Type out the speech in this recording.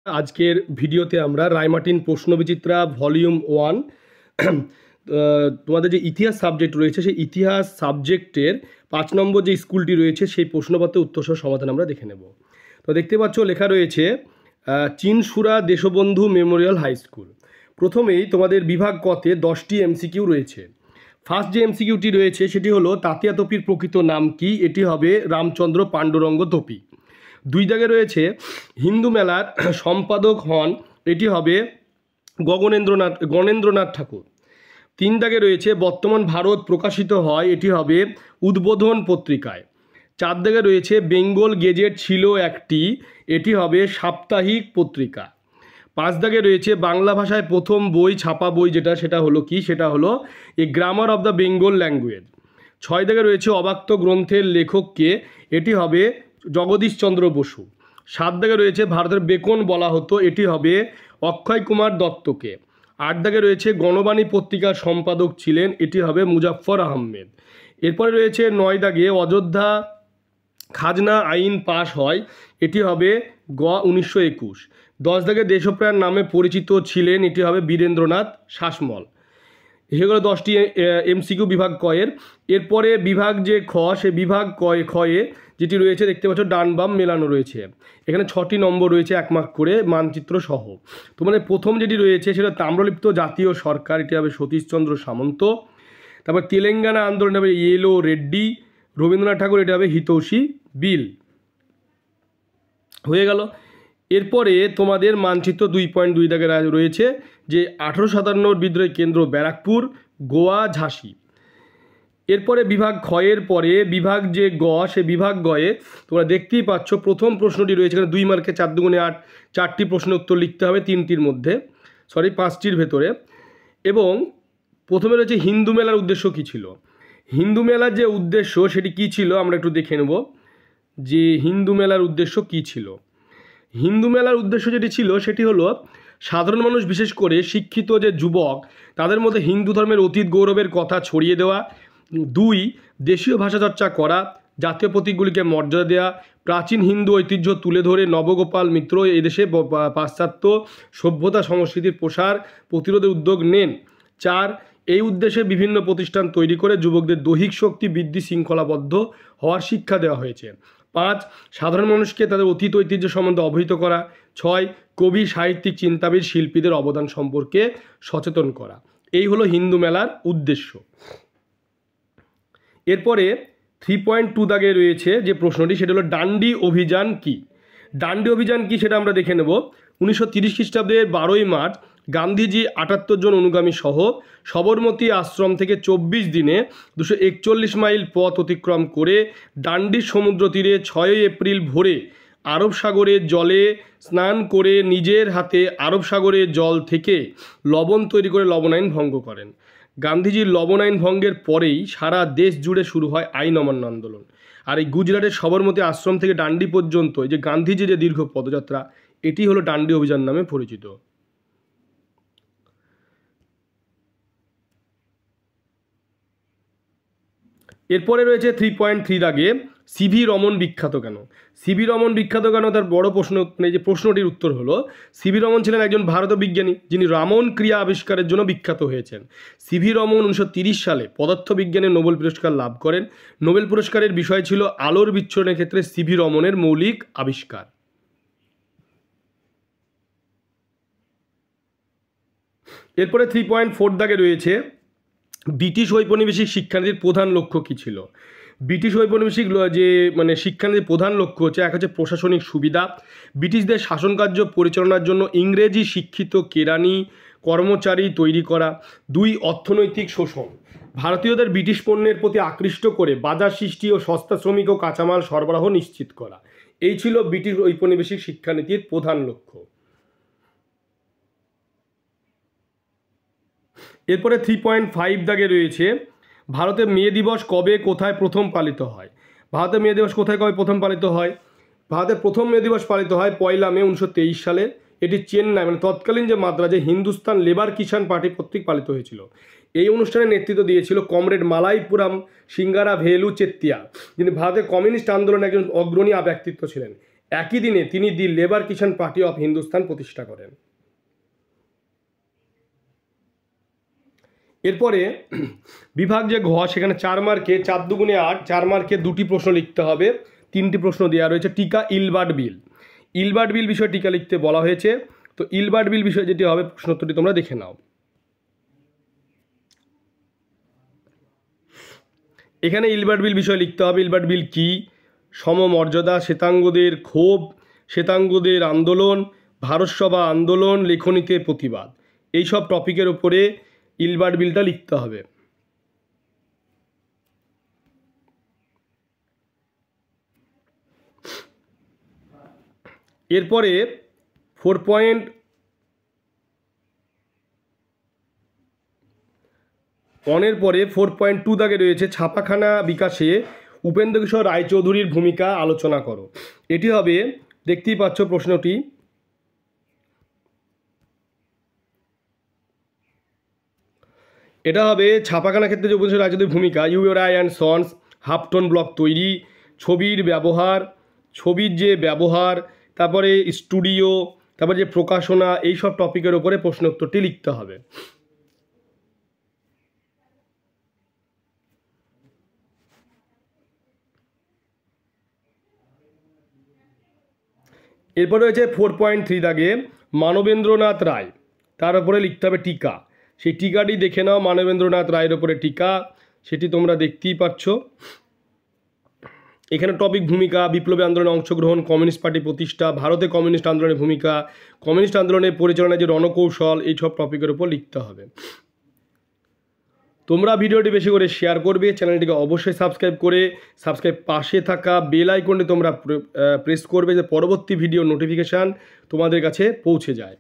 আজকের ভিডিওতে আমরা রায়মার্টিন প্রশ্নবিচিত্রা ভলিউম 1 তোমাদের যে ইতিহাস সাবজেক্ট রয়েছে সেই ইতিহাস সাবজেক্টের 5 নম্বর যে স্কুলটি রয়েছে সেই প্রশ্নপত্রের উত্তরসহ সমাধান আমরা দেখে নেব। তো দেখতে পাচ্ছ লেখা রয়েছে Chinsurah Deshbandhu memorial high school. প্রথমেই তোমাদের বিভাগ কতে 10টি এমসিকিউ রয়েছে। ফার্স্ট যে এমসিকিউটি রয়েছে সেটি হলো তাতিয়া তোপির প্রকৃত নাম কি? এটি হবে রামচন্দ্র পাণ্ডুরঙ্গ তোপি। 2 দাগে রয়েছে হিন্দু মেলার সম্পাদক হন, এটি হবে গণেন্দ্রনাথ ঠাকুর। 3 দাগে রয়েছে বর্তমান ভারত প্রকাশিত হয়, এটি হবে উদ্বোধন পত্রিকায়। 4 দাগে রয়েছে বেঙ্গল গেজেট ছিল একটি, এটি হবে সাপ্তাহিক পত্রিকা। 5 দাগে রয়েছে বাংলা ভাষায় প্রথম বই ছাপা বই সেটা হলো কি? সেটা হলো A Grammar of the Bengal Language. 6 দাগে রয়েছে অবাক্ত গ্রন্থের লেখককে, এটি হবে জগদীশচন্দ্র বসু। 7 দাগে রয়েছে ভারতের বেকন বলা হতো, এটি হবে অক্ষয় কুমার দত্তকে। 8 দাগে রয়েছে গণবাণী পত্রিকার সম্পাদক ছিলেন, এটি হবে মুজাফফর আহমেদ। এরপরে রয়েছে 9 দাগে অযোধ্যা খাজনা আইন পাশ হয়, এটি হবে 1921। 10 দাগে দেশপ্রাণ নামে পরিচিত ছিলেন, এটি হবে বীরেন্দ্রনাথ শাসমল। এগুলো 10টি এমসিকিউ বিভাগ কয়ের। এরপরে বিভাগ যে খ, সে বিভাগ খয়ে যেটি রয়েছে দেখতে পাচ্ছ ডান বাম মেলানো রয়েছে। এখানে 6টি নম্বর রয়েছে 1 মার্ক করে মানচিত্র সহ। তোমাদের প্রথম যেটি রয়েছে সেটা তাম্রলিপ্ত জাতীয় সরকার, এটি হবে সতীশচন্দ্র সামন্ত। তারপর তেলেঙ্গানা আন্দোলন হবে ইয়েলো রেড্ডি। রবীন্দ্রনাথ ঠাকুর, এটা হবে হিতৈষী বিল। হয়ে গেল। এরপরে তোমাদের মানচিত্র 2.2 দাগে রয়েছে যে 1857 বিদ্রোহী কেন্দ্র ব্যারাকপুর, গোয়া, ঝাঁসি। এরপরে বিভাগ ক্ষয়ের পরে বিভাগ যে গ, সে বিভাগ গয়ে তোমরা দেখতেই পাচ্ছ প্রথম প্রশ্নটি রয়েছে এখানে 2 মার্কে 4 দুগুণে 8, 4টি প্রশ্নের উত্তর লিখতে হবে 3টির মধ্যে, 5টির ভেতরে। এবং প্রথমে রয়েছে হিন্দু মেলার উদ্দেশ্য কী ছিল। হিন্দু মেলার যে উদ্দেশ্য সেটি কী ছিল আমরা একটু দেখে নেব যে হিন্দু মেলার উদ্দেশ্য কী ছিল। হিন্দু মেলার উদ্দেশ্য যেটি ছিল সেটি হলো সাধারণ মানুষ, বিশেষ করে শিক্ষিত যে যুবক, তাদের মধ্যে হিন্দু ধর্মের অতীত গৌরবের কথা ছড়িয়ে দেওয়া। 2, দেশীয় ভাষা চর্চা করা, জাতীয় প্রতীকগুলিকে মর্যাদা দেওয়া, প্রাচীন হিন্দু ঐতিহ্য তুলে ধরে নবগোপাল মিত্র এদেশে পাশ্চাত্য সভ্যতা সংস্কৃতির প্রসার প্রতিরোধের উদ্যোগ নেন। 4, এই উদ্দেশ্যে বিভিন্ন প্রতিষ্ঠান তৈরি করে যুবকদের দৈহিক শক্তি বৃদ্ধি, শৃঙ্খলাবদ্ধ হওয়ার শিক্ষা দেওয়া হয়েছে। 5, সাধারণ মানুষকে তাদের অতীত ঐতিহ্য সম্বন্ধে অবহিত করা। 6, কবি, সাহিত্যিক, চিন্তাবিদ, শিল্পীদের অবদান সম্পর্কে সচেতন করা। এই হলো হিন্দু মেলার উদ্দেশ্য। এরপরে 3.2 দাগে রয়েছে যে প্রশ্নটি সেটা হলো ডান্ডি অভিযান কি। ডান্ডি অভিযান কি সেটা আমরা দেখে নেব। 1930 খ্রিস্টাব্দের 12ই মার্চ গান্ধীজি 78 জন অনুগামী সহ সবরমতী আশ্রম থেকে 24 দিনে 241 মাইল পথ অতিক্রম করে ডান্ডির সমুদ্র তীরে 6ই এপ্রিল ভোরে আরব সাগরের জলে স্নান করে নিজের হাতে আরব সাগরের জল থেকে লবণ তৈরি করে লবণাইন ভঙ্গ করেন। গান্ধীজির লবণ আইন ভঙ্গের পরেই সারা দেশ জুড়ে শুরু হয় আইন অমান্য আন্দোলন। আর এই গুজরাটের সবরমতী আশ্রম থেকে ডান্ডি পর্যন্ত এই যে গান্ধীজির যে দীর্ঘ পদযাত্রা, এটি হলো ডান্ডি অভিযান নামে পরিচিত। এরপরে রয়েছে 3.3 দাগে সিভি রমন বিখ্যাত কেন। সিভি রমন বিখ্যাত কেন তার বড় প্রশ্ন, এই যে প্রশ্নটির উত্তর হলো সিভি রমন ছিলেন একজন ভারতীয় বিজ্ঞানী যিনি রামন ক্রিয়া আবিষ্কারের জন্য বিখ্যাত হয়েছেন। সিভি রমন 1930 সালে পদার্থবিজ্ঞানে নোবেল পুরস্কার লাভ করেন। নোবেল পুরস্কারের বিষয় ছিল আলোর বিচ্ছুরণের ক্ষেত্রে সিভি রমনের মৌলিক আবিষ্কার। এরপরে 3.4 দাগে রয়েছে ব্রিটিশ ঔপনিবেশিক শিক্ষানীতির প্রধান লক্ষ্য কী ছিল। ব্রিটিশ ঔপনিবেশিক যে শিক্ষানীতির প্রধান লক্ষ্য হচ্ছে, এক হচ্ছে প্রশাসনিক সুবিধা, ব্রিটিশদের শাসনকার্য পরিচালনার জন্য ইংরেজি শিক্ষিত কেরানি কর্মচারী তৈরি করা। 2, অর্থনৈতিক শোষণ, ভারতীয়দের ব্রিটিশ পণ্যের প্রতি আকৃষ্ট করে বাজার সৃষ্টি ও সস্তা শ্রমিক ও কাঁচামাল সরবরাহ নিশ্চিত করা। এই ছিল ব্রিটিশ ঔপনিবেশিক শিক্ষানীতির প্রধান লক্ষ্য। এরপরে 3.5 দাগে রয়েছে ভারতে মে দিবস কবে কোথায় প্রথম পালিত হয়। ভারতে মে দিবস কোথায় কবে প্রথম পালিত হয়? ভারতে প্রথম মে দিবস পালিত হয় 1 মে 1923 সালে। এটি চেন্নাই তৎকালীন যে মাদ্রাজে হিন্দুস্তান লেবার কিষাণ পার্টি কর্তৃক পালিত হয়েছিল। এই অনুষ্ঠানে নেতৃত্ব দিয়েছিল কমরেড মালাইপুরাম সিঙ্গারা ভেলু চেত্তিয়া, যিনি ভারতের কমিউনিস্ট আন্দোলনের একজন অগ্রণী ব্যক্তিত্ব ছিলেন। একই দিনে তিনি the Labour Kisan Party of Hindustan প্রতিষ্ঠা করেন। এরপরে বিভাগ যে ঘ সেখানে 4 মার্কে 4 দুগুণে 8, 4 মার্কে 2টি প্রশ্ন লিখতে হবে, 3টি প্রশ্ন দেওয়া রয়েছে। টিকা ইলবার্ট বিল, ইলবার্ট বিল বিষয়ে টিকা লিখতে বলা হয়েছে। তো ইলবার্ট বিল বিষয়ে যেটি হবে প্রশ্নোত্তরটি তোমরা দেখে নাও। এখানে ইলবার্ট বিল বিষয়ে লিখতে হবে ইলবার্ট বিল কি, সমমর্যাদা, শ্বেতাঙ্গদের ক্ষোভ, শ্বেতাঙ্গদের আন্দোলন, ভারতসভা আন্দোলন, লেখনীতে প্রতিবাদ, এইসব টপিকের উপরে ইলবার্ট বিলটা লিখতে হবে। এরপরে 4.1 পরে 4.2 দাগে রয়েছে ছাপাখানা বিকাশে উপেন্দ্র কিশোর রায়চৌধুরীর ভূমিকা আলোচনা করো। এটি হবে, দেখতেই পাচ্ছ প্রশ্নটি, এটা হবে ছাপাখানা ক্ষেত্রে যে উপেন্দ্র কিশোর রায়চৌধুরীর ভূমিকা, your I and sons, halftone block তৈরি, ছবির ব্যবহার, ছবির যে ব্যবহার, তারপরে স্টুডিও, তারপরে যে প্রকাশনা, এইসব টপিকের উপরে প্রশ্নোত্তরটি লিখতে হবে। এরপরে রয়েছে 4.3 দাগে মানবেন্দ্রনাথ রায়, তার উপরে লিখতে হবে টিকা। সেই টিকাটি দেখে নাও, মানবেন্দ্রনাথ রায়ের উপরে টিকা, সেটি তোমরা দেখতেই পাচ্ছ। এখানে টপিক ভূমিকা, বিপ্লবী আন্দোলনে অংশগ্রহণ, কমিউনিস্ট পার্টি প্রতিষ্ঠা, ভারতে কমিউনিস্ট আন্দোলনের ভূমিকা, কমিউনিস্ট আন্দোলনের পরিচালনায় যে রণকৌশল, এইসব টপিকের উপর লিখতে হবে। তোমরা ভিডিওটি বেশি করে শেয়ার করবে, চ্যানেলটিকে অবশ্যই সাবস্ক্রাইব পাশে থাকা বেল আইকনটি তোমরা প্রেস করবে, যে পরবর্তী ভিডিও নোটিফিকেশান তোমাদের কাছে পৌঁছে যায়।